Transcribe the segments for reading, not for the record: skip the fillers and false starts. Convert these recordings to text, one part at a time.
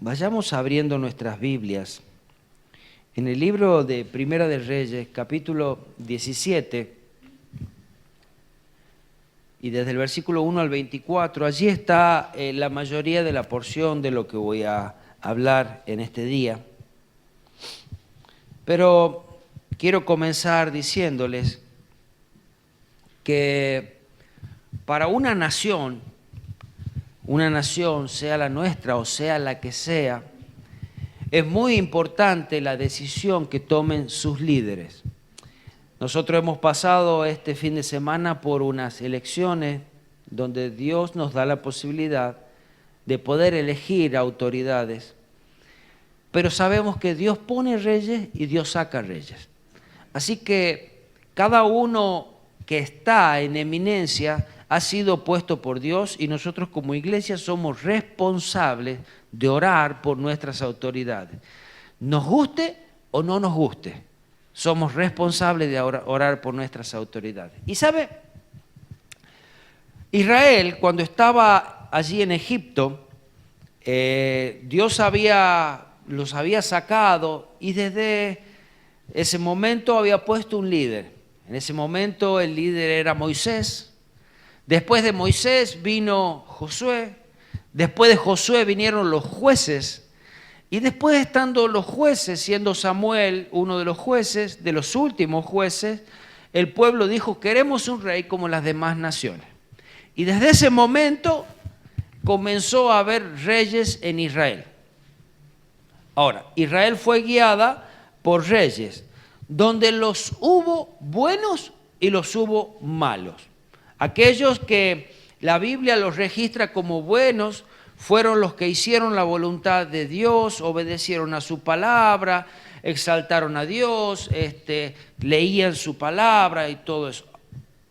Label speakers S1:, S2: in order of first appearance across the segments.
S1: Vayamos abriendo nuestras Biblias en el libro de Primera de Reyes, capítulo 17, y desde el versículo 1 al 24, allí está la mayoría de la porción de lo que voy a hablar en este día. Pero quiero comenzar diciéndoles que para una nación, sea la nuestra o sea la que sea, es muy importante la decisión que tomen sus líderes. Nosotros hemos pasado este fin de semana por unas elecciones donde Dios nos da la posibilidad de poder elegir autoridades, pero sabemos que Dios pone reyes y Dios saca reyes. Así que cada uno que está en eminencia ha sido puesto por Dios y nosotros como iglesia somos responsables de orar por nuestras autoridades. Nos guste o no nos guste, somos responsables de orar por nuestras autoridades. Y sabe, Israel cuando estaba allí en Egipto, Dios los había sacado y desde ese momento había puesto un líder. En ese momento el líder era Moisés. Después de Moisés vino Josué, después de Josué vinieron los jueces, y después estando los jueces, siendo Samuel uno de los jueces, de los últimos jueces, el pueblo dijo, queremos un rey como las demás naciones. Y desde ese momento comenzó a haber reyes en Israel. Ahora, Israel fue guiada por reyes, donde los hubo buenos y los hubo malos. Aquellos que la Biblia los registra como buenos fueron los que hicieron la voluntad de Dios, obedecieron a su palabra, exaltaron a Dios, leían su palabra y todo eso.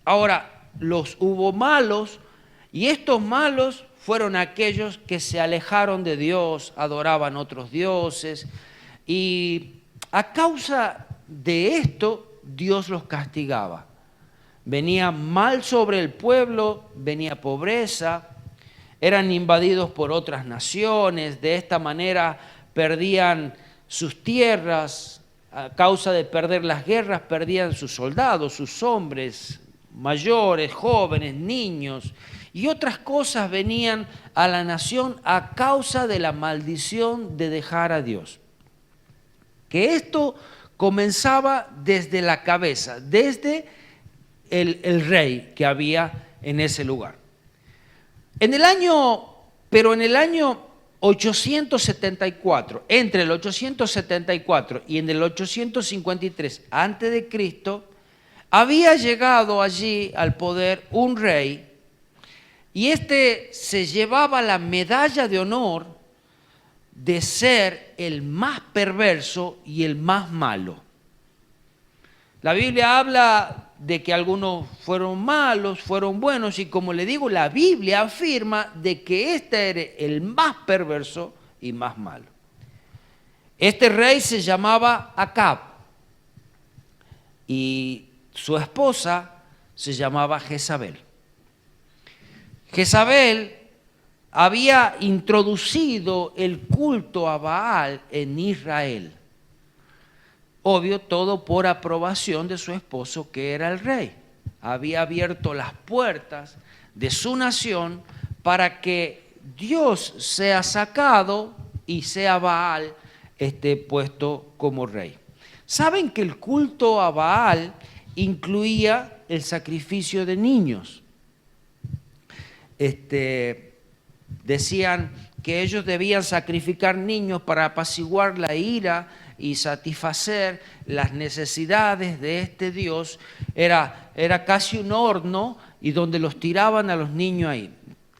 S1: Ahora, los hubo malos y estos malos fueron aquellos que se alejaron de Dios, adoraban otros dioses y a causa de esto Dios los castigaba. Venía mal sobre el pueblo, venía pobreza, eran invadidos por otras naciones, de esta manera perdían sus tierras, a causa de perder las guerras perdían sus soldados, sus hombres, mayores, jóvenes, niños, y otras cosas venían a la nación a causa de la maldición de dejar a Dios. Que esto comenzaba desde la cabeza, desde el rey que había en ese lugar. En el año 874, entre el 874 y en el 853 antes de Cristo, había llegado allí al poder un rey y se llevaba la medalla de honor de ser el más perverso y el más malo. La Biblia habla de que algunos fueron malos, fueron buenos, y como le digo, la Biblia afirma de que este era el más perverso y más malo. Este rey se llamaba Acab y su esposa se llamaba Jezabel. Jezabel había introducido el culto a Baal en Israel. Obvio, todo por aprobación de su esposo, que era el rey. Había abierto las puertas de su nación para que Dios sea sacado y sea Baal puesto como rey. ¿Saben que el culto a Baal incluía el sacrificio de niños? Decían que ellos debían sacrificar niños para apaciguar la ira y satisfacer las necesidades de este Dios. Era casi un horno y donde los tiraban a los niños ahí.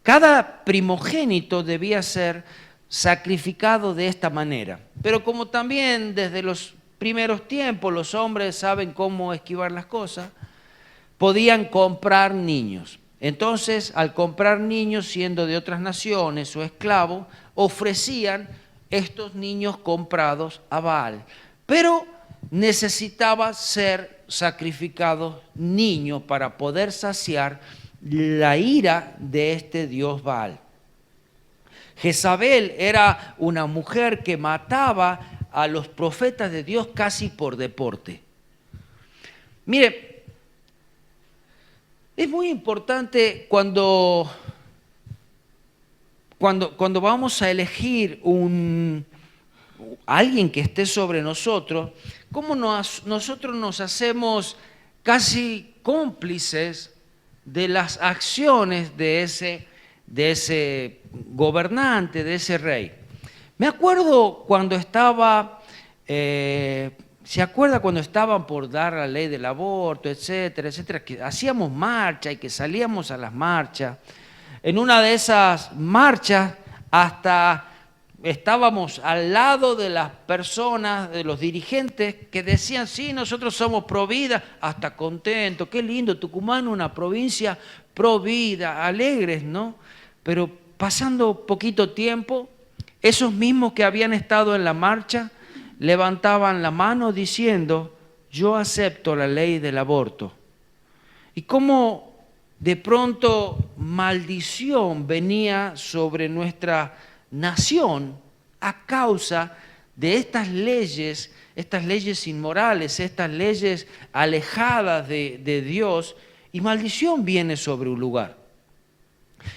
S1: Cada primogénito debía ser sacrificado de esta manera. Pero como también desde los primeros tiempos los hombres saben cómo esquivar las cosas, podían comprar niños. Entonces, al comprar niños siendo de otras naciones o esclavos, ofrecían estos niños comprados a Baal, pero necesitaba ser sacrificados niños para poder saciar la ira de este dios Baal. Jezabel era una mujer que mataba a los profetas de Dios casi por deporte. Mire, es muy importante cuando vamos a elegir alguien que esté sobre nosotros, cómo nosotros nos hacemos casi cómplices de las acciones de ese gobernante, de ese rey. Me acuerdo cuando ¿se acuerda cuando estaban por dar la ley del aborto, etcétera, etcétera? Que hacíamos marcha y que salíamos a las marchas. En una de esas marchas hasta estábamos al lado de las personas, de los dirigentes que decían, sí, nosotros somos pro vida, hasta contentos, qué lindo, Tucumán, una provincia pro vida, alegres, ¿no? Pero pasando poquito tiempo, esos mismos que habían estado en la marcha levantaban la mano diciendo, yo acepto la ley del aborto. Y cómo de pronto maldición venía sobre nuestra nación a causa de estas leyes inmorales, estas leyes alejadas de Dios, y maldición viene sobre un lugar.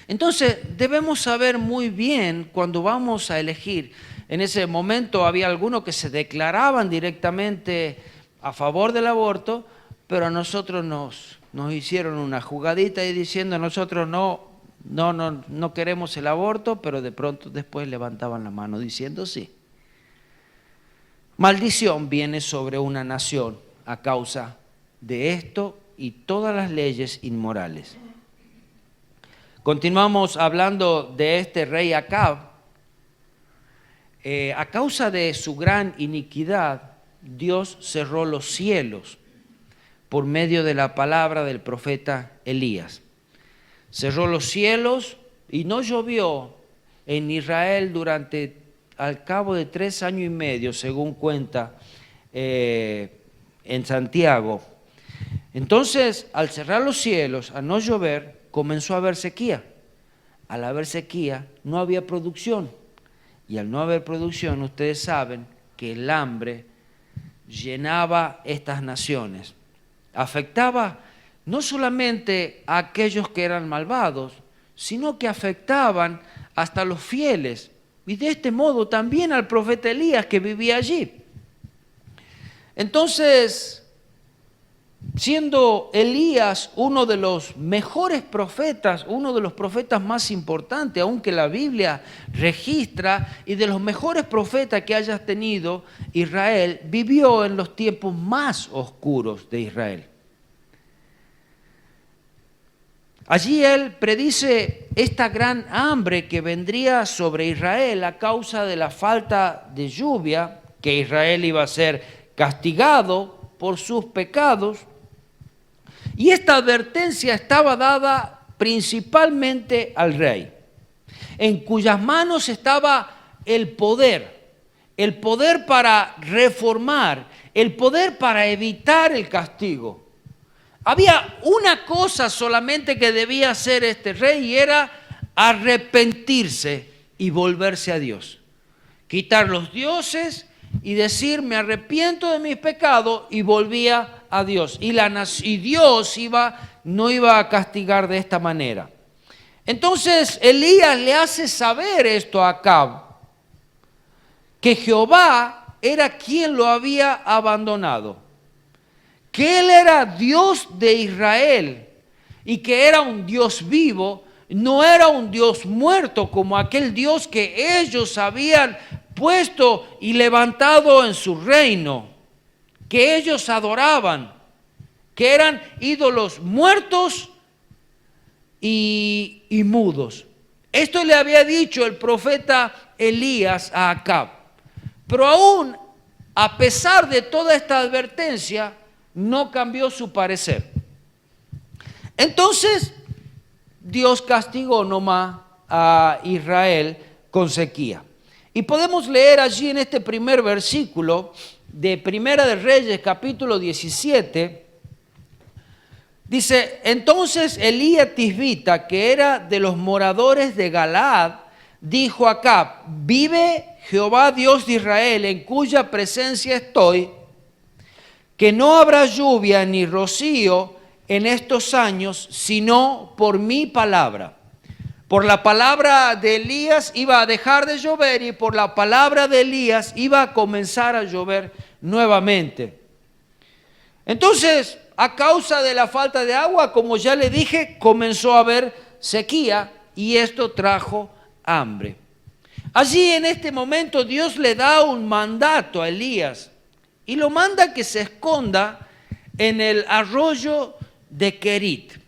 S1: Entonces debemos saber muy bien cuando vamos a elegir. En ese momento había algunos que se declaraban directamente a favor del aborto, pero a nosotros nos hicieron una jugadita y diciendo nosotros no queremos el aborto, pero de pronto después levantaban la mano diciendo sí. Maldición viene sobre una nación a causa de esto y todas las leyes inmorales. Continuamos hablando de este rey Acab. A causa de su gran iniquidad, Dios cerró los cielos por medio de la palabra del profeta Elías. Cerró los cielos y no llovió en Israel al cabo de 3 años y medio, según cuenta en Santiago. Entonces, al cerrar los cielos, a no llover, comenzó a haber sequía. Al haber sequía, no había producción. Y al no haber producción, ustedes saben que el hambre llenaba estas naciones. Afectaba no solamente a aquellos que eran malvados, sino que afectaban hasta los fieles. Y de este modo también al profeta Elías que vivía allí. Entonces, siendo Elías uno de los mejores profetas, uno de los profetas más importantes, aunque la Biblia registra, y de los mejores profetas que haya tenido Israel, vivió en los tiempos más oscuros de Israel. Allí él predice esta gran hambre que vendría sobre Israel a causa de la falta de lluvia, que Israel iba a ser castigado por sus pecados. Y esta advertencia estaba dada principalmente al rey, en cuyas manos estaba el poder para reformar, el poder para evitar el castigo. Había una cosa solamente que debía hacer este rey y era arrepentirse y volverse a Dios. Quitar los dioses y decir, me arrepiento de mis pecados, y volvía a Dios. Y Dios no iba a castigar de esta manera. Entonces Elías le hace saber esto a Acab, que Jehová era quien lo había abandonado, que él era Dios de Israel y que era un Dios vivo, no era un Dios muerto como aquel Dios que ellos habían puesto y levantado en su reino, que ellos adoraban, que eran ídolos muertos y mudos. Esto le había dicho el profeta Elías a Acab. Pero aún, a pesar de toda esta advertencia, no cambió su parecer. Entonces, Dios castigó nomás a Israel con sequía. Y podemos leer allí en este primer versículo de Primera de Reyes, capítulo 17, dice, entonces Elías Tisbita, que era de los moradores de Galaad, dijo a Acab: vive Jehová Dios de Israel, en cuya presencia estoy, que no habrá lluvia ni rocío en estos años, sino por mi palabra. Por la palabra de Elías iba a dejar de llover y por la palabra de Elías iba a comenzar a llover nuevamente. Entonces, a causa de la falta de agua, como ya le dije, comenzó a haber sequía y esto trajo hambre. Allí en este momento Dios le da un mandato a Elías y lo manda que se esconda en el arroyo de Querit.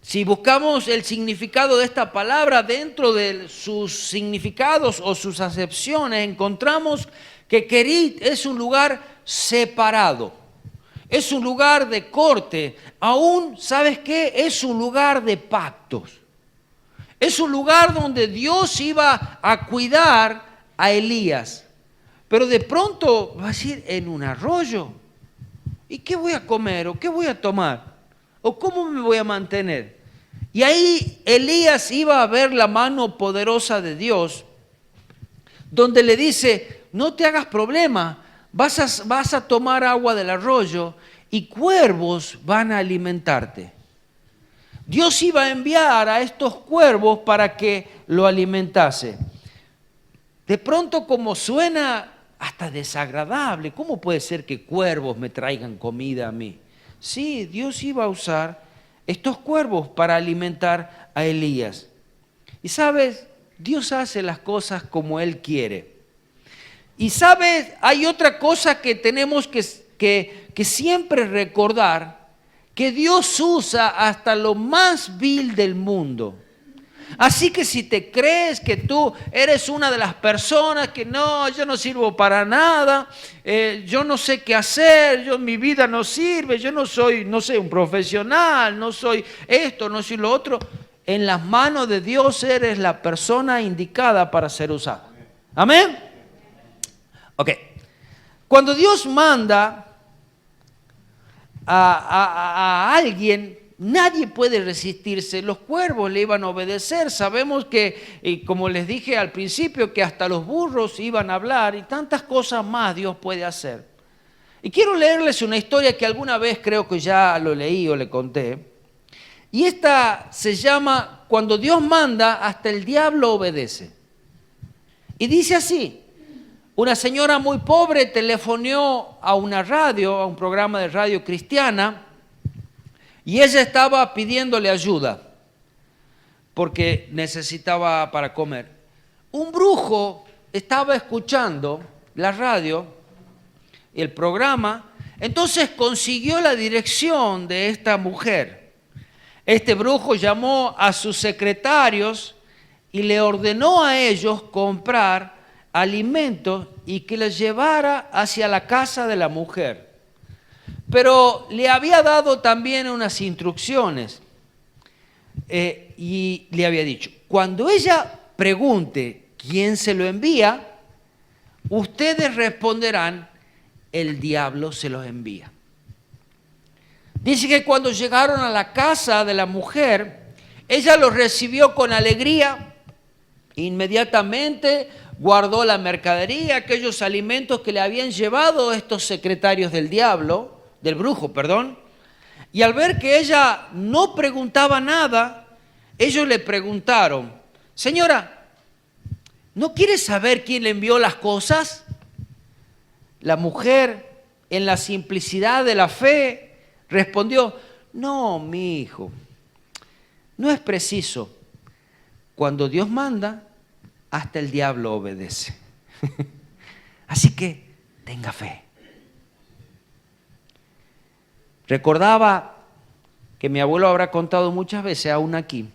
S1: Si buscamos el significado de esta palabra dentro de sus significados o sus acepciones, encontramos que Querit es un lugar separado, es un lugar de corte, aún, ¿sabes qué? Es un lugar de pactos. Es un lugar donde Dios iba a cuidar a Elías. Pero de pronto va a decir, en un arroyo. ¿Y qué voy a comer? ¿O qué voy a tomar? ¿O cómo me voy a mantener? Y ahí Elías iba a ver la mano poderosa de Dios, donde le dice, no te hagas problema, vas a tomar agua del arroyo y cuervos van a alimentarte. Dios iba a enviar a estos cuervos para que lo alimentase. De pronto, como suena hasta desagradable, ¿cómo puede ser que cuervos me traigan comida a mí? Sí, Dios iba a usar estos cuervos para alimentar a Elías. Y sabes, Dios hace las cosas como Él quiere. Y sabes, hay otra cosa que tenemos que siempre recordar, que Dios usa hasta lo más vil del mundo. Así que si te crees que tú eres una de las personas que no, yo no sirvo para nada, yo no sé qué hacer, mi vida no sirve, yo no soy, no sé, un profesional, no soy esto, no soy lo otro, en las manos de Dios eres la persona indicada para ser usada. ¿Amén? Ok. Cuando Dios manda a alguien, nadie puede resistirse. Los cuervos le iban a obedecer. Sabemos que, como les dije al principio, que hasta los burros iban a hablar y tantas cosas más Dios puede hacer. Y quiero leerles una historia que alguna vez creo que ya lo leí o le conté. Y esta se llama Cuando Dios manda, hasta el diablo obedece. Y dice así: una señora muy pobre telefonó a una radio, a un programa de radio cristiana, y ella estaba pidiéndole ayuda porque necesitaba para comer. Un brujo estaba escuchando la radio, el programa, entonces consiguió la dirección de esta mujer. Este brujo llamó a sus secretarios y le ordenó a ellos comprar alimentos y que les llevara hacia la casa de la mujer. Pero le había dado también unas instrucciones y le había dicho, cuando ella pregunte quién se lo envía, ustedes responderán, el diablo se los envía. Dice que cuando llegaron a la casa de la mujer, ella los recibió con alegría, inmediatamente guardó la mercadería, aquellos alimentos que le habían llevado estos secretarios del diablo, del brujo, perdón, y al ver que ella no preguntaba nada, ellos le preguntaron, señora, ¿no quiere saber quién le envió las cosas? La mujer, en la simplicidad de la fe, respondió, no, mi hijo, no es preciso. Cuando Dios manda, hasta el diablo obedece. Así que tenga fe. Recordaba que mi abuelo habrá contado muchas veces, aún aquí.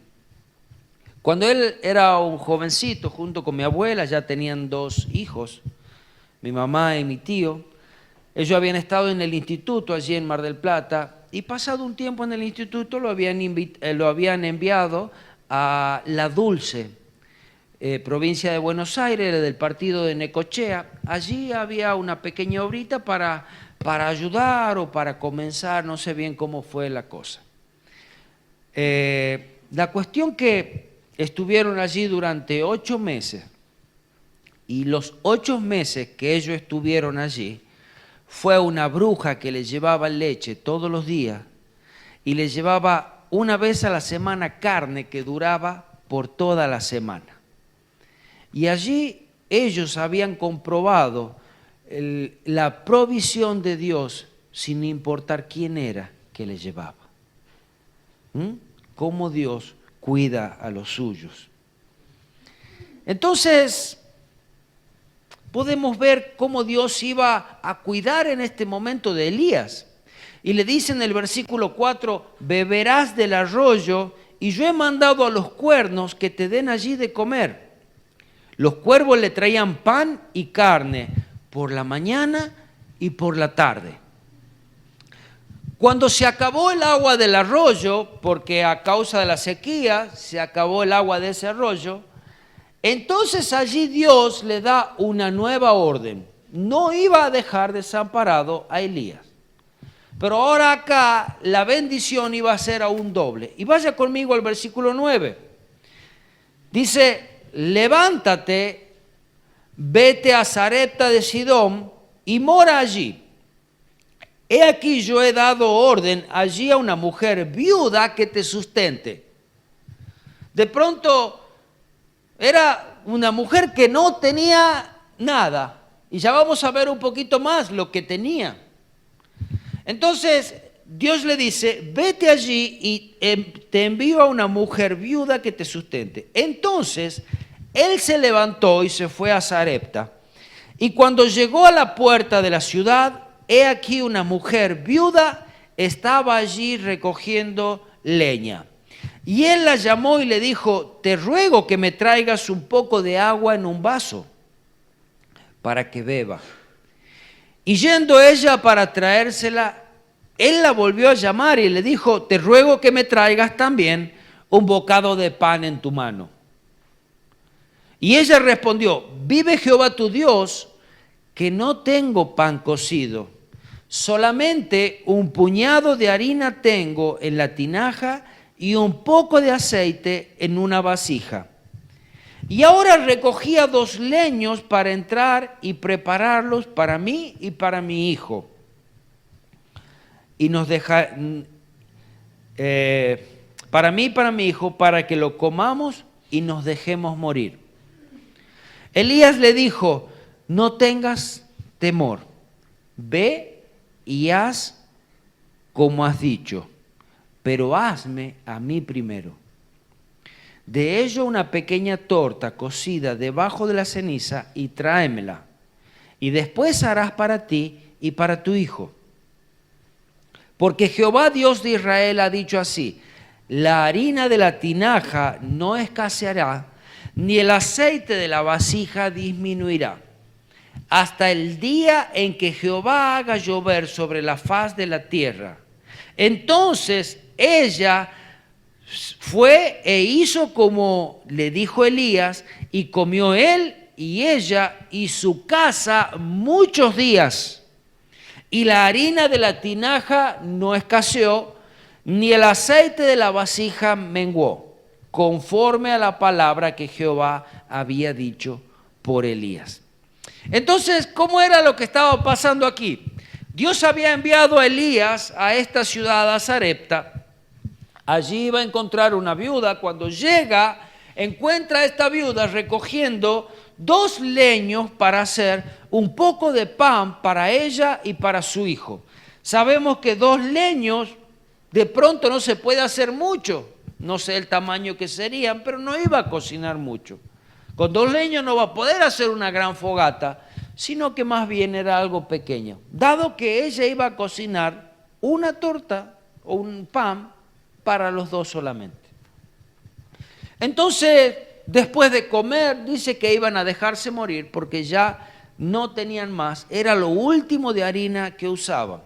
S1: Cuando él era un jovencito, junto con mi abuela, ya tenían 2 hijos, mi mamá y mi tío. Ellos habían estado en el instituto allí en Mar del Plata y pasado un tiempo en el instituto lo habían enviado a La Dulce, provincia de Buenos Aires, del partido de Necochea. Allí había una pequeña obrita para ayudar o para comenzar, no sé bien cómo fue la cosa. La cuestión que estuvieron allí durante 8 meses. Y los 8 meses que ellos estuvieron allí, fue una bruja que les llevaba leche todos los días y les llevaba una vez a la semana carne que duraba por toda la semana. Y allí ellos habían comprobado la provisión de Dios sin importar quién era que les llevaba. Cómo Dios cuida a los suyos. Entonces, podemos ver cómo Dios iba a cuidar en este momento de Elías. Y le dice en el versículo 4, beberás del arroyo y yo he mandado a los cuernos que te den allí de comer. Los cuervos le traían pan y carne por la mañana y por la tarde. Cuando se acabó el agua del arroyo, porque a causa de la sequía se acabó el agua de ese arroyo, entonces allí Dios le da una nueva orden. No iba a dejar desamparado a Elías. Pero ahora acá la bendición iba a ser aún doble. Y vaya conmigo al versículo 9. Dice, levántate, vete a Sarepta de Sidón y mora allí. He aquí yo he dado orden allí a una mujer viuda que te sustente. De pronto era una mujer que no tenía nada. Y ya vamos a ver un poquito más lo que tenía. Entonces Dios le dice, vete allí y te envío a una mujer viuda que te sustente. Entonces él se levantó y se fue a Sarepta. Y cuando llegó a la puerta de la ciudad, he aquí una mujer viuda estaba allí recogiendo leña. Y él la llamó y le dijo, te ruego que me traigas un poco de agua en un vaso para que beba. Y yendo ella para traérsela, él la volvió a llamar y le dijo, te ruego que me traigas también un bocado de pan en tu mano. Y ella respondió, vive Jehová tu Dios, que no tengo pan cocido, solamente un puñado de harina tengo en la tinaja y un poco de aceite en una vasija. Y ahora recogía 2 leños para entrar y prepararlos para mí y para mi hijo. Y nos deja, para mí y para mi hijo, para que lo comamos y nos dejemos morir. Elías le dijo, no tengas temor, ve y haz como has dicho, pero hazme a mí primero. De ello una pequeña torta cocida debajo de la ceniza y tráemela. Y después harás para ti y para tu hijo. Porque Jehová Dios de Israel ha dicho así, la harina de la tinaja no escaseará, ni el aceite de la vasija disminuirá, hasta el día en que Jehová haga llover sobre la faz de la tierra. Entonces ella fue e hizo como le dijo Elías, y comió él y ella y su casa muchos días. Y la harina de la tinaja no escaseó, ni el aceite de la vasija menguó, conforme a la palabra que Jehová había dicho por Elías. Entonces, ¿cómo era lo que estaba pasando aquí? Dios había enviado a Elías a esta ciudad, a Sarepta. Allí iba a encontrar una viuda. Cuando llega, encuentra a esta viuda recogiendo 2 leños para hacer un poco de pan para ella y para su hijo. Sabemos que 2 leños de pronto no se puede hacer mucho. No sé el tamaño que serían, pero no iba a cocinar mucho. Con 2 leños no va a poder hacer una gran fogata, sino que más bien era algo pequeño. Dado que ella iba a cocinar una torta o un pan para los 2 solamente. Entonces, después de comer, dice que iban a dejarse morir porque ya no tenían más. Era lo último de harina que usaban.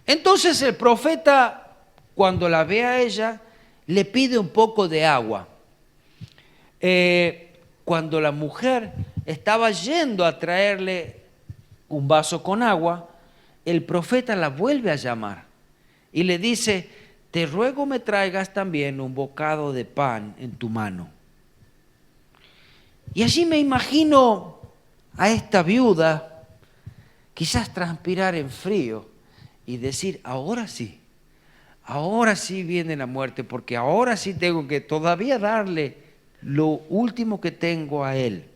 S1: Entonces el profeta, cuando la ve a ella, le pide un poco de agua. Cuando la mujer estaba yendo a traerle un vaso con agua, el profeta la vuelve a llamar y le dice, te ruego me traigas también un bocado de pan en tu mano. Y allí me imagino a esta viuda quizás transpirar en frío y decir, ahora sí viene la muerte, porque ahora sí tengo que todavía darle lo último que tengo a él.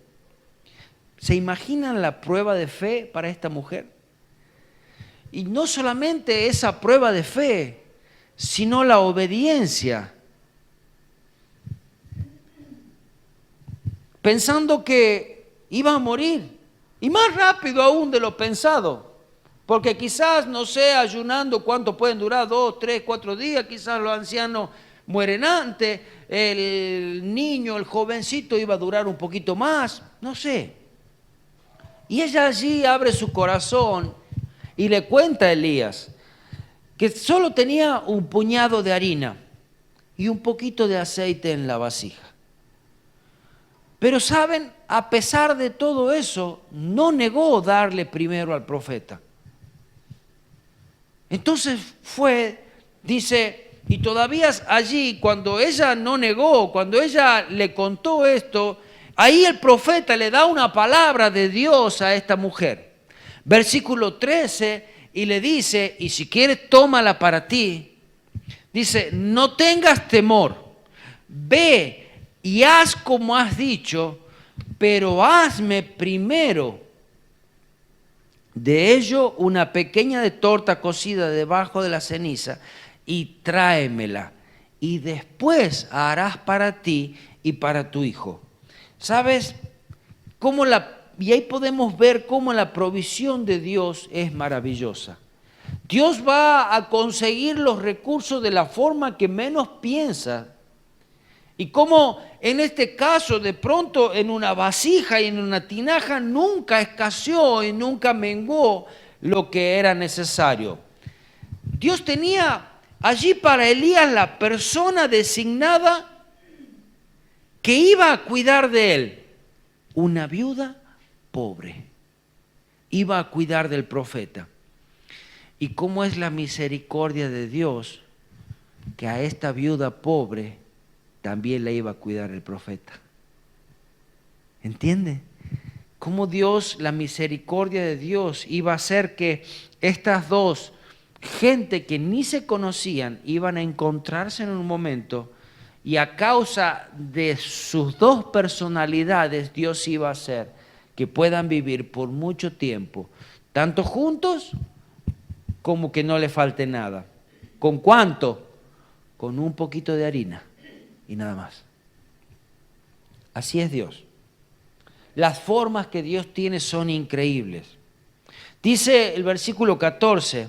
S1: ¿Se imaginan la prueba de fe para esta mujer? Y no solamente esa prueba de fe, sino la obediencia. Pensando que iba a morir, y más rápido aún de lo pensado, porque quizás, no sé, ayunando cuánto pueden durar, 2, 3, 4 días, quizás los ancianos mueren antes, el niño, el jovencito iba a durar un poquito más, no sé. Y ella allí abre su corazón y le cuenta a Elías que solo tenía un puñado de harina y un poquito de aceite en la vasija. Pero saben, a pesar de todo eso, no negó darle primero al profeta. Entonces dice, y todavía allí, cuando ella no negó, cuando ella le contó esto, ahí el profeta le da una palabra de Dios a esta mujer. Versículo 13, y le dice, y si quieres tómala para ti, dice, no tengas temor, ve y haz como has dicho, pero hazme primero de ello una pequeña de torta cocida debajo de la ceniza y tráemela, y después harás para ti y para tu hijo. ¿Sabes? Y ahí podemos ver cómo la provisión de Dios es maravillosa. Dios va a conseguir los recursos de la forma que menos piensa. Y como en este caso, de pronto en una vasija y en una tinaja nunca escaseó y nunca menguó lo que era necesario. Dios tenía allí para Elías la persona designada que iba a cuidar de él. Una viuda pobre iba a cuidar del profeta. Y cómo es la misericordia de Dios que a esta viuda pobre también le iba a cuidar el profeta. ¿Entiende? Cómo Dios, la misericordia de Dios iba a hacer que estas dos, gente que ni se conocían, iban a encontrarse en un momento, y a causa de sus dos personalidades, Dios iba a hacer que puedan vivir por mucho tiempo, tanto juntos como que no le falte nada. ¿Con cuánto? Con un poquito de harina. Y nada más. Así es Dios. Las formas que Dios tiene son increíbles. Dice el versículo 14,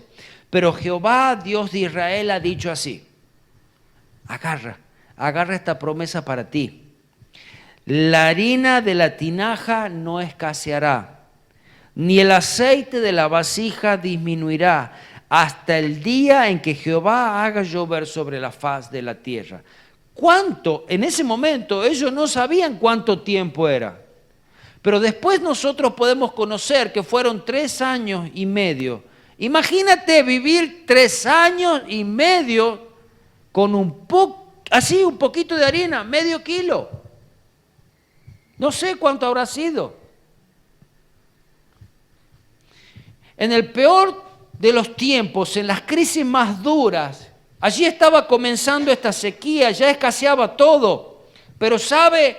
S1: pero Jehová, Dios de Israel, ha dicho así. Agarra esta promesa para ti. La harina de la tinaja no escaseará, ni el aceite de la vasija disminuirá, hasta el día en que Jehová haga llover sobre la faz de la tierra. ¿Cuánto? En ese momento ellos no sabían cuánto tiempo era. Pero después nosotros podemos conocer que fueron 3 años y medio. Imagínate vivir 3 años y medio con un poquito de harina, medio kilo. No sé cuánto habrá sido. En el peor de los tiempos, en las crisis más duras, allí estaba comenzando esta sequía, ya escaseaba todo. Pero sabe,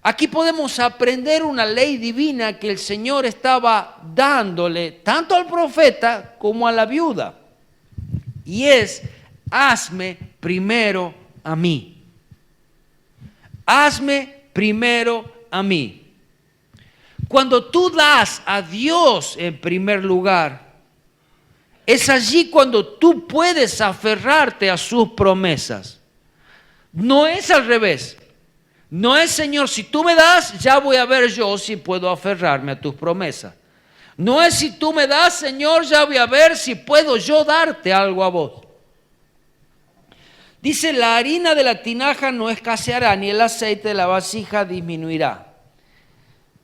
S1: aquí podemos aprender una ley divina que el Señor estaba dándole tanto al profeta como a la viuda. Y es, hazme primero a mí. Hazme primero a mí. Cuando tú das a Dios en primer lugar, es allí cuando tú puedes aferrarte a sus promesas. No es al revés. No es, Señor, si tú me das, ya voy a ver yo si puedo aferrarme a tus promesas. No es si tú me das, Señor, ya voy a ver si puedo yo darte algo a vos. Dice, la harina de la tinaja no escaseará, ni el aceite de la vasija disminuirá.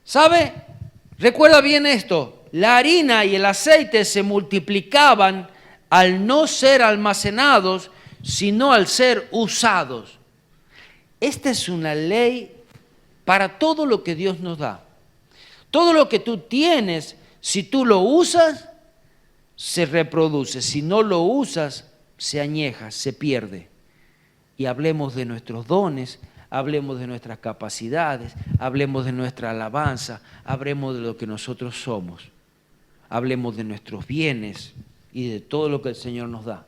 S1: ¿Sabe? Recuerda bien esto. La harina y el aceite se multiplicaban al no ser almacenados, sino al ser usados. Esta es una ley para todo lo que Dios nos da. Todo lo que tú tienes, si tú lo usas, se reproduce. Si no lo usas, se añeja, se pierde. Y hablemos de nuestros dones, hablemos de nuestras capacidades, hablemos de nuestra alabanza, hablemos de lo que nosotros somos, hablemos de nuestros bienes y de todo lo que el Señor nos da.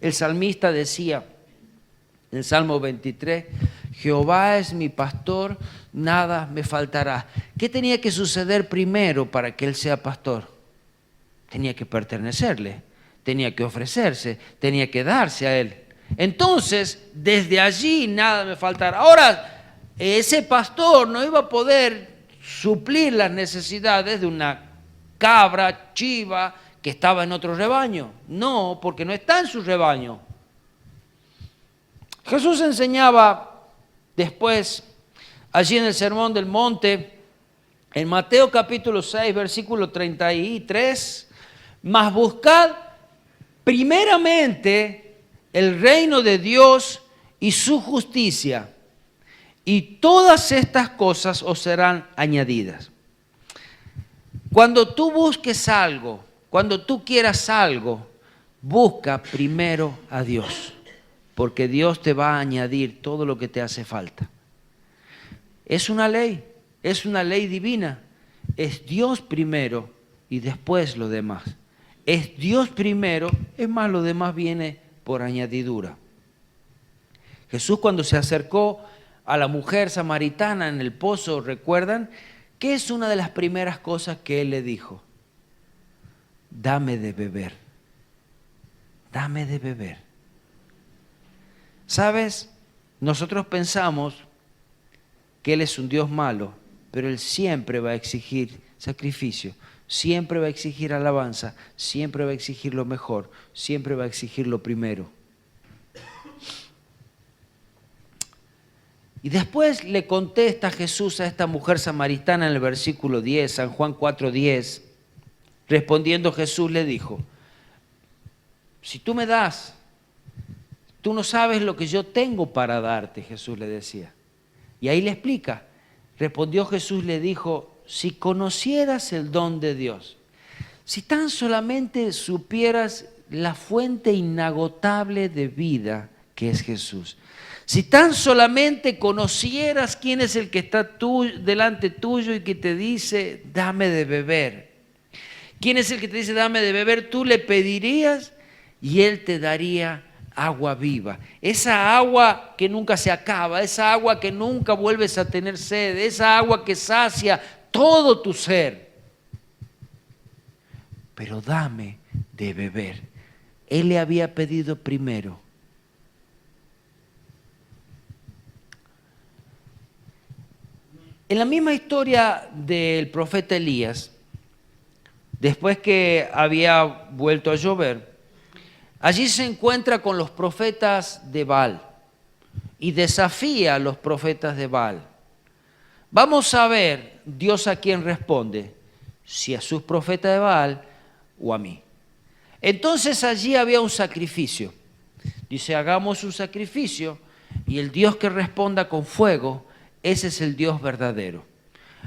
S1: El salmista decía en el Salmo 23, Jehová es mi pastor, nada me faltará. ¿Qué tenía que suceder primero para que Él sea pastor? Tenía que pertenecerle, tenía que ofrecerse, tenía que darse a Él. Entonces, desde allí nada me faltará. Ahora, ese pastor no iba a poder suplir las necesidades de una cabra, chiva, que estaba en otro rebaño. No, porque no está en su rebaño. Jesús enseñaba después, allí en el Sermón del Monte, en Mateo capítulo 6, versículo 33, mas buscad primeramente el reino de Dios y su justicia, y todas estas cosas os serán añadidas. Cuando tú busques algo, cuando tú quieras algo, busca primero a Dios, porque Dios te va a añadir todo lo que te hace falta. Es una ley divina. Es Dios primero y después lo demás. Es Dios primero, es más, lo demás viene por añadidura. Jesús, cuando se acercó a la mujer samaritana en el pozo, ¿recuerdan? ¿Qué es una de las primeras cosas que Él le dijo? Dame de beber. Dame de beber. ¿Sabes? Nosotros pensamos que Él es un Dios malo, pero Él siempre va a exigir sacrificio, siempre va a exigir alabanza, siempre va a exigir lo mejor, siempre va a exigir lo primero. Y después le contesta Jesús a esta mujer samaritana en el versículo 10, San Juan 4:10, respondiendo Jesús le dijo, si tú me das, tú no sabes lo que yo tengo para darte, Jesús le decía. Y ahí le explica, respondió Jesús, le dijo, si conocieras el don de Dios, si tan solamente supieras la fuente inagotable de vida que es Jesús, si tan solamente conocieras quién es el que está delante tuyo y que te dice, dame de beber, quién es el que te dice, dame de beber, tú le pedirías y Él te daría agua viva, esa agua que nunca se acaba, esa agua que nunca vuelves a tener sed, esa agua que sacia todo tu ser. Pero dame de beber. Él le había pedido primero. En la misma historia del profeta Elías, después que había vuelto a llover, allí se encuentra con los profetas de Baal y desafía a los profetas de Baal. Vamos a ver Dios a quién responde, si a sus profetas de Baal o a mí. Entonces allí había un sacrificio. Dice, hagamos un sacrificio y el Dios que responda con fuego, ese es el Dios verdadero.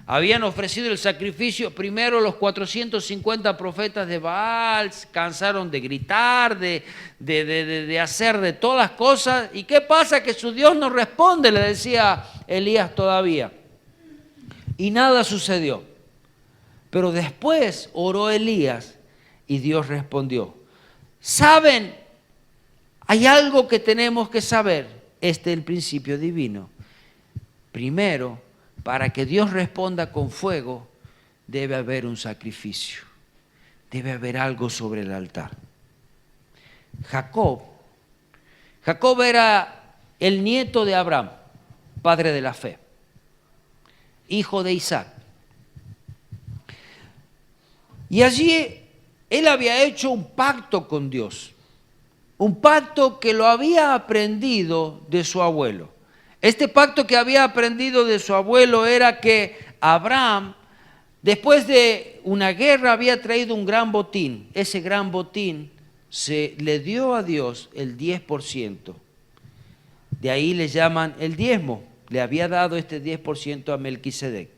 S1: Habían ofrecido el sacrificio, primero los 450 profetas de Baal cansaron de gritar, de hacer de todas las cosas. ¿Y qué pasa? Que su Dios no responde, le decía Elías todavía. Y nada sucedió. Pero después oró Elías y Dios respondió. ¿Saben? Hay algo que tenemos que saber. Este es el principio divino. Primero, para que Dios responda con fuego, debe haber un sacrificio. Debe haber algo sobre el altar. Jacob era el nieto de Abraham, padre de la fe, hijo de Isaac. Y allí él había hecho un pacto con Dios, un pacto que lo había aprendido de su abuelo. Este pacto que había aprendido de su abuelo era que Abraham, después de una guerra, había traído un gran botín. Ese gran botín se le dio a Dios el 10%. De ahí le llaman el diezmo. Le había dado este 10% a Melquisedec.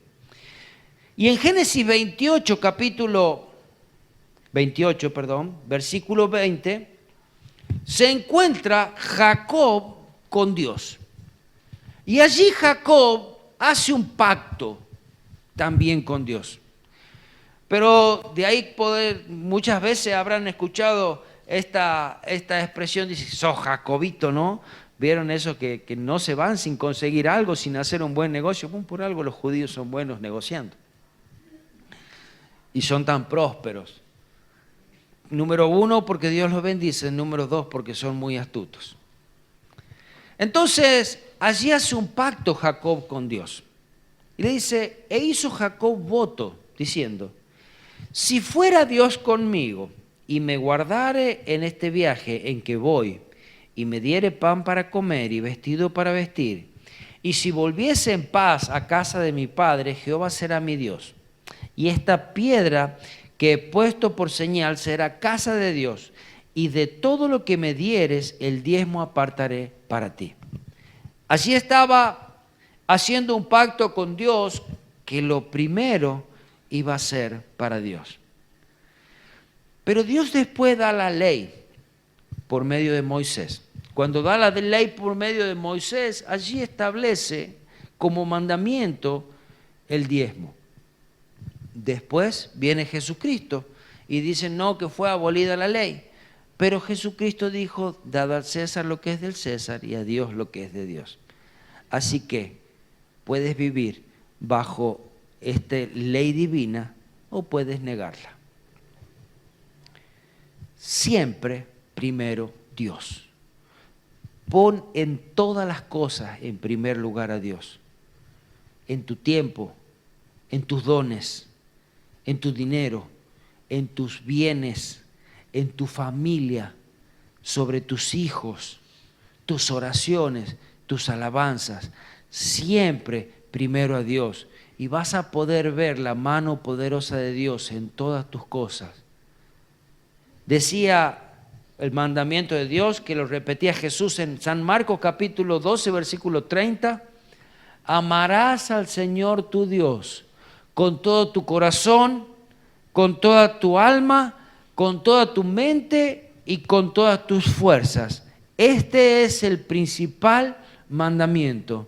S1: Y en Génesis 28, versículo 20, se encuentra Jacob con Dios. Y allí Jacob hace un pacto también con Dios. Pero de ahí muchas veces habrán escuchado esta expresión, dice, sos jacobito, ¿no? ¿Vieron eso que no se van sin conseguir algo, sin hacer un buen negocio? Por algo los judíos son buenos negociando. Y son tan prósperos. Número 1, porque Dios los bendice. Número 2, porque son muy astutos. Entonces, allí hace un pacto Jacob con Dios. Y le dice, e hizo Jacob voto, diciendo, si fuera Dios conmigo y me guardare en este viaje en que voy, y me diere pan para comer y vestido para vestir, y si volviese en paz a casa de mi padre, Jehová será mi Dios. Y esta piedra que he puesto por señal será casa de Dios, y de todo lo que me dieres, el diezmo apartaré para ti. Allí estaba haciendo un pacto con Dios que lo primero iba a ser para Dios. Pero Dios después da la ley por medio de Moisés. Cuando da la ley por medio de Moisés, allí establece como mandamiento el diezmo. Después viene Jesucristo y dice no, que fue abolida la ley. Pero Jesucristo dijo, dad al César lo que es del César y a Dios lo que es de Dios. Así que puedes vivir bajo esta ley divina o puedes negarla. Siempre primero Dios. Pon en todas las cosas en primer lugar a Dios. En tu tiempo, en tus dones, en tu dinero, en tus bienes, en tu familia, sobre tus hijos, tus oraciones, tus alabanzas. Siempre primero a Dios. Y vas a poder ver la mano poderosa de Dios en todas tus cosas. Decía el mandamiento de Dios, que lo repetía Jesús en San Marcos capítulo 12, versículo 30. Amarás al Señor tu Dios con todo tu corazón, con toda tu alma, con toda tu mente y con todas tus fuerzas. Este es el principal mandamiento.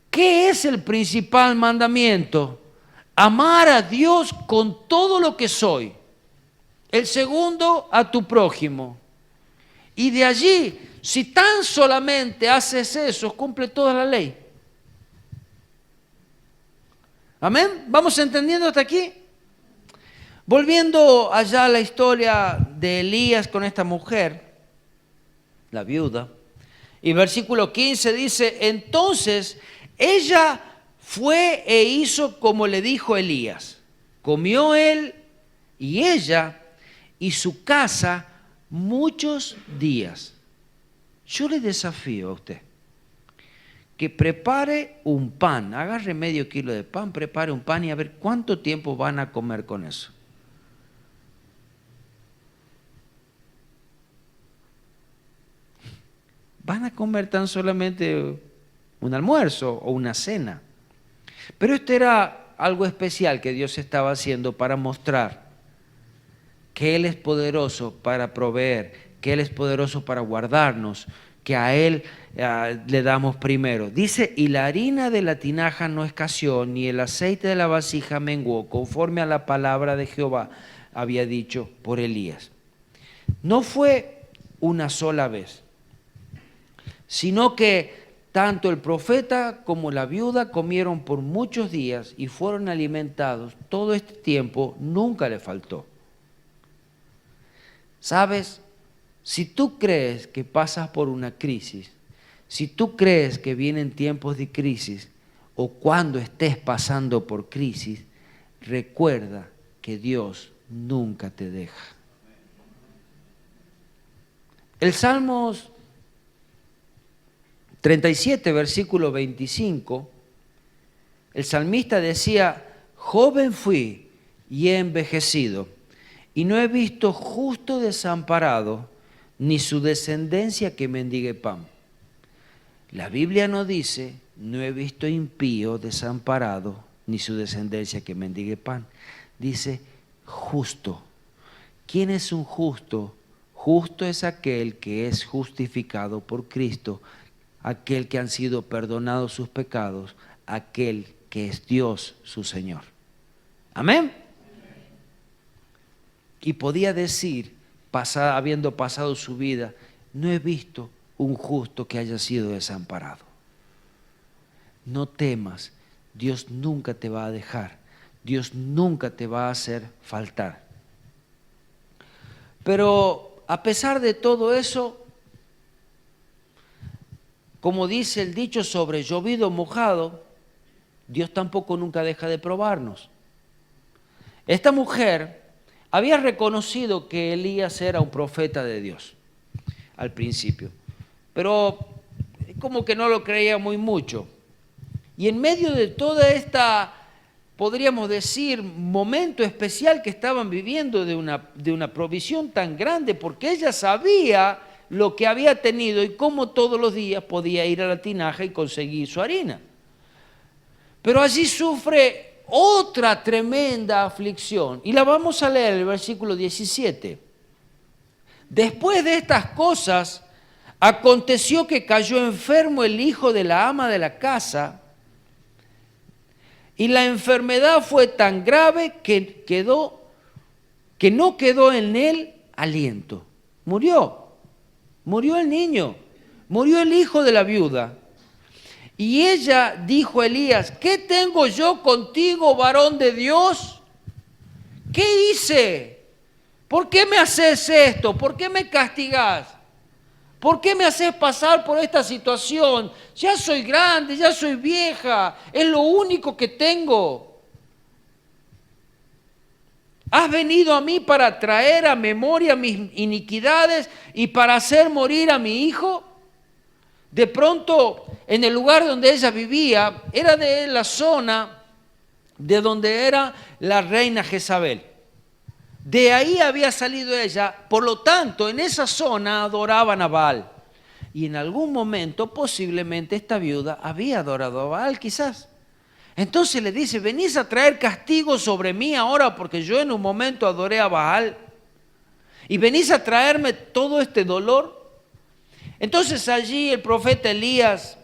S1: ¿Qué es el principal mandamiento? Amar a Dios con todo lo que soy. El segundo, a tu prójimo. Y de allí, si tan solamente haces eso, cumple toda la ley. ¿Amén? ¿Vamos entendiendo hasta aquí? Volviendo allá a la historia de Elías con esta mujer, la viuda, y versículo 15 dice, entonces ella fue e hizo como le dijo Elías. Comió él y ella y su casa muchos días. Yo le desafío a usted que prepare un pan, agarre medio kilo de pan, prepare un pan y a ver cuánto tiempo van a comer con eso. Van a comer tan solamente un almuerzo o una cena. Pero esto era algo especial que Dios estaba haciendo para mostrar que Él es poderoso para proveer, que Él es poderoso para guardarnos, que a Él le damos primero. Dice, y la harina de la tinaja no escaseó, ni el aceite de la vasija menguó, conforme a la palabra de Jehová había dicho por Elías. No fue una sola vez, sino que tanto el profeta como la viuda comieron por muchos días y fueron alimentados. Todo este tiempo nunca le faltó. ¿Sabes? Si tú crees que pasas por una crisis, si tú crees que vienen tiempos de crisis o cuando estés pasando por crisis, recuerda que Dios nunca te deja. El Salmos 37, versículo 25, el salmista decía, joven fui y he envejecido, y no he visto justo desamparado, ni su descendencia que mendigue pan. La Biblia no dice, no he visto impío desamparado, ni su descendencia que mendigue pan. Dice, justo. ¿Quién es un justo? Justo es aquel que es justificado por Cristo, aquel que han sido perdonados sus pecados, aquel que es Dios su Señor. Amén. Y podía decir, habiendo pasado su vida, no he visto un justo que haya sido desamparado. No temas, Dios nunca te va a dejar, Dios nunca te va a hacer faltar. Pero a pesar de todo eso, como dice el dicho sobre llovido mojado, Dios tampoco nunca deja de probarnos. Esta mujer había reconocido que Elías era un profeta de Dios al principio, pero como que no lo creía muy mucho. Y en medio de toda esta, podríamos decir, momento especial que estaban viviendo de una provisión tan grande, porque ella sabía lo que había tenido y cómo todos los días podía ir a la tinaja y conseguir su harina. Pero allí sufre otra tremenda aflicción. Y la vamos a leer en el versículo 17. Después de estas cosas, aconteció que cayó enfermo el hijo de la ama de la casa, y la enfermedad fue tan grave que no quedó en él aliento. Murió el niño, murió el hijo de la viuda. Y ella dijo a Elías, ¿qué tengo yo contigo, varón de Dios? ¿Qué hice? ¿Por qué me haces esto? ¿Por qué me castigás? ¿Por qué me haces pasar por esta situación? Ya soy grande, ya soy vieja, es lo único que tengo. Has venido a mí para traer a memoria mis iniquidades y para hacer morir a mi hijo. De pronto, en el lugar donde ella vivía, era de la zona de donde era la reina Jezabel. De ahí había salido ella, por lo tanto, en esa zona adoraban a Baal. Y en algún momento, posiblemente, esta viuda había adorado a Baal, quizás. Entonces le dice, venís a traer castigo sobre mí ahora porque yo en un momento adoré a Baal. Y venís a traerme todo este dolor. Entonces allí el profeta Elías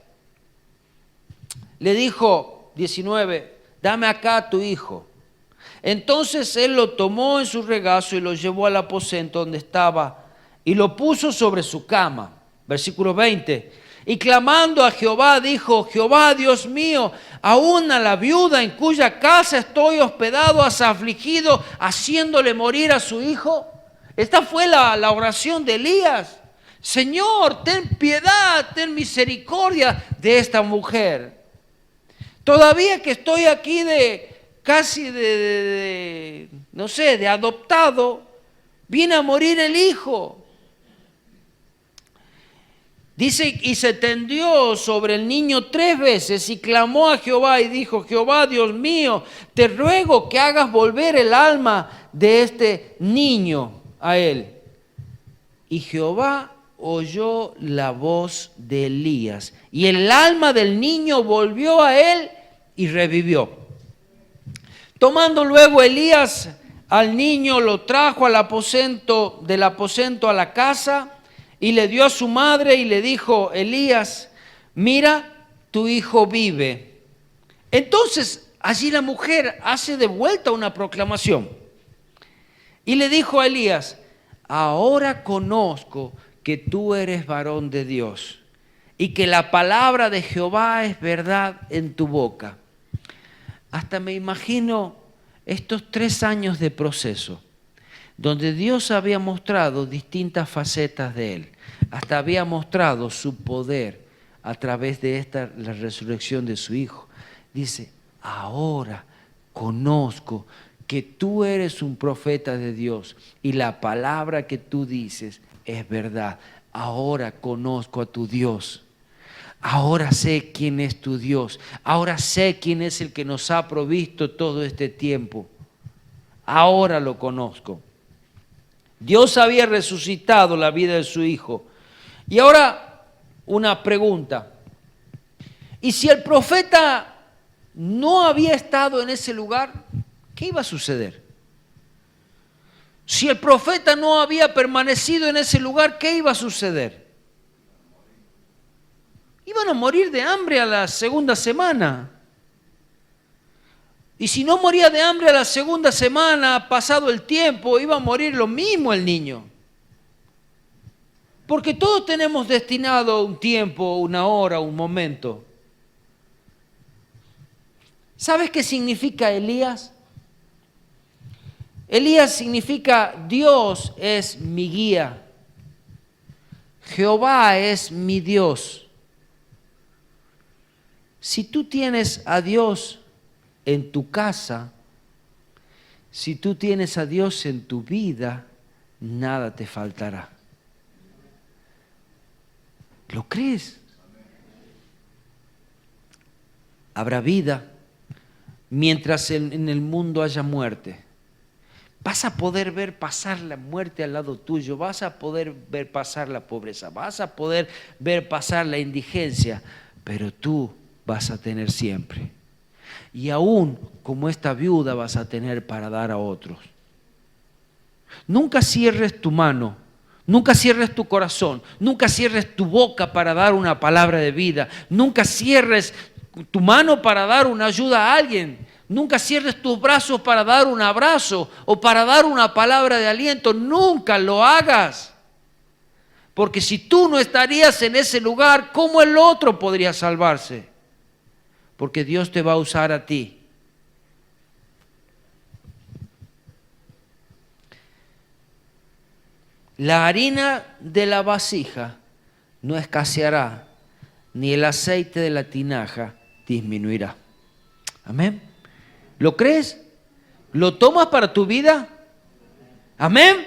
S1: le dijo, 19, dame acá a tu hijo. Entonces él lo tomó en su regazo y lo llevó al aposento donde estaba y lo puso sobre su cama. Versículo 20. Y clamando a Jehová dijo, Jehová Dios mío, aún a la viuda en cuya casa estoy hospedado has afligido, haciéndole morir a su hijo. Esta fue la oración de Elías. Señor, ten piedad, ten misericordia de esta mujer. Todavía que estoy aquí no sé, de adoptado, viene a morir el hijo. Dice, y se tendió sobre el niño 3 veces y clamó a Jehová y dijo, Jehová Dios mío, te ruego que hagas volver el alma de este niño a él. Y Jehová oyó la voz de Elías y el alma del niño volvió a él y revivió. Tomando luego Elías al niño, lo trajo del aposento a la casa y le dio a su madre y le dijo, Elías, mira, tu hijo vive. Entonces allí la mujer hace de vuelta una proclamación y le dijo a Elías, ahora conozco que tú eres varón de Dios y que la palabra de Jehová es verdad en tu boca. Hasta me imagino estos 3 años de proceso, donde Dios había mostrado distintas facetas de él, hasta había mostrado su poder a través de la resurrección de su hijo. Dice, ahora conozco que tú eres un profeta de Dios y la palabra que tú dices es verdad. Ahora conozco a tu Dios. Ahora sé quién es tu Dios. Ahora sé quién es el que nos ha provisto todo este tiempo. Ahora lo conozco. Dios había resucitado la vida de su hijo. Y ahora una pregunta. ¿Y si el profeta no había estado en ese lugar, qué iba a suceder? Si el profeta no había permanecido en ese lugar, ¿qué iba a suceder? Iban a morir de hambre a la segunda semana. Y si no moría de hambre a la segunda semana, pasado el tiempo, iba a morir lo mismo el niño. Porque todos tenemos destinado un tiempo, una hora, un momento. ¿Sabes qué significa Elías? Elías significa Dios es mi guía. Jehová es mi Dios. Si tú tienes a Dios en tu casa, si tú tienes a Dios en tu vida, nada te faltará. ¿Lo crees? Habrá vida mientras en el mundo haya muerte. Vas a poder ver pasar la muerte al lado tuyo, vas a poder ver pasar la pobreza, vas a poder ver pasar la indigencia, pero tú vas a tener siempre. Y aún como esta viuda vas a tener para dar a otros. Nunca cierres tu mano, nunca cierres tu corazón, nunca cierres tu boca para dar una palabra de vida, nunca cierres tu mano para dar una ayuda a alguien, nunca cierres tus brazos para dar un abrazo o para dar una palabra de aliento, nunca lo hagas. Porque si tú no estarías en ese lugar, ¿cómo el otro podría salvarse? Porque Dios te va a usar a ti. La harina de la vasija no escaseará, ni el aceite de la tinaja disminuirá. Amén. ¿Lo crees? ¿Lo tomas para tu vida? Amén.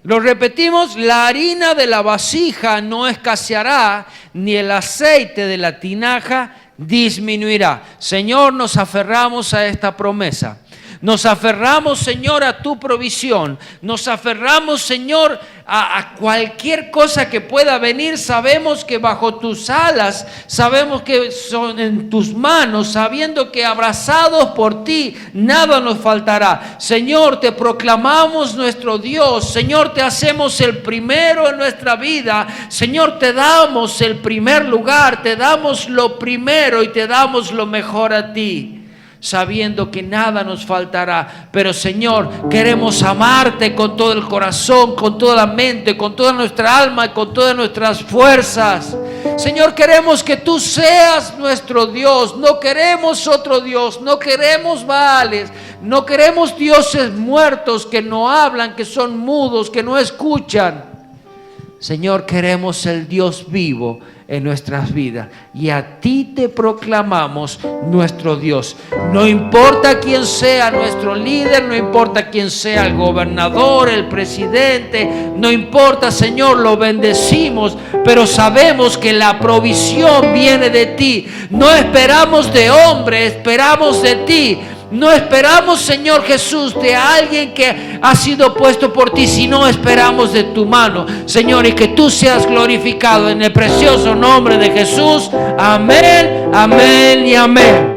S1: Lo repetimos, la harina de la vasija no escaseará, ni el aceite de la tinaja disminuirá. Señor, nos aferramos a esta promesa. Nos aferramos, Señor, a tu provisión. Nos aferramos, Señor, a cualquier cosa que pueda venir. Sabemos que bajo tus alas, sabemos que son en tus manos, sabiendo que abrazados por ti, nada nos faltará. Señor, te proclamamos nuestro Dios. Señor, te hacemos el primero en nuestra vida. Señor, te damos el primer lugar, te damos lo primero y te damos lo mejor a ti, sabiendo que nada nos faltará. Pero Señor, queremos amarte con todo el corazón, con toda la mente, con toda nuestra alma y con todas nuestras fuerzas. Señor, queremos que tú seas nuestro Dios. No queremos otro Dios, no queremos Baales, no queremos dioses muertos que no hablan, que son mudos, que no escuchan. Señor, queremos el Dios vivo en nuestras vidas, y a ti te proclamamos nuestro Dios. No importa quién sea nuestro líder, no importa quién sea el gobernador, el presidente, no importa, Señor, lo bendecimos, pero sabemos que la provisión viene de ti. No esperamos de hombre, esperamos de ti. No esperamos, Señor Jesús, de alguien que ha sido puesto por ti, sino esperamos de tu mano, Señor, y que tú seas glorificado en el precioso nombre de Jesús. Amén, amén y amén.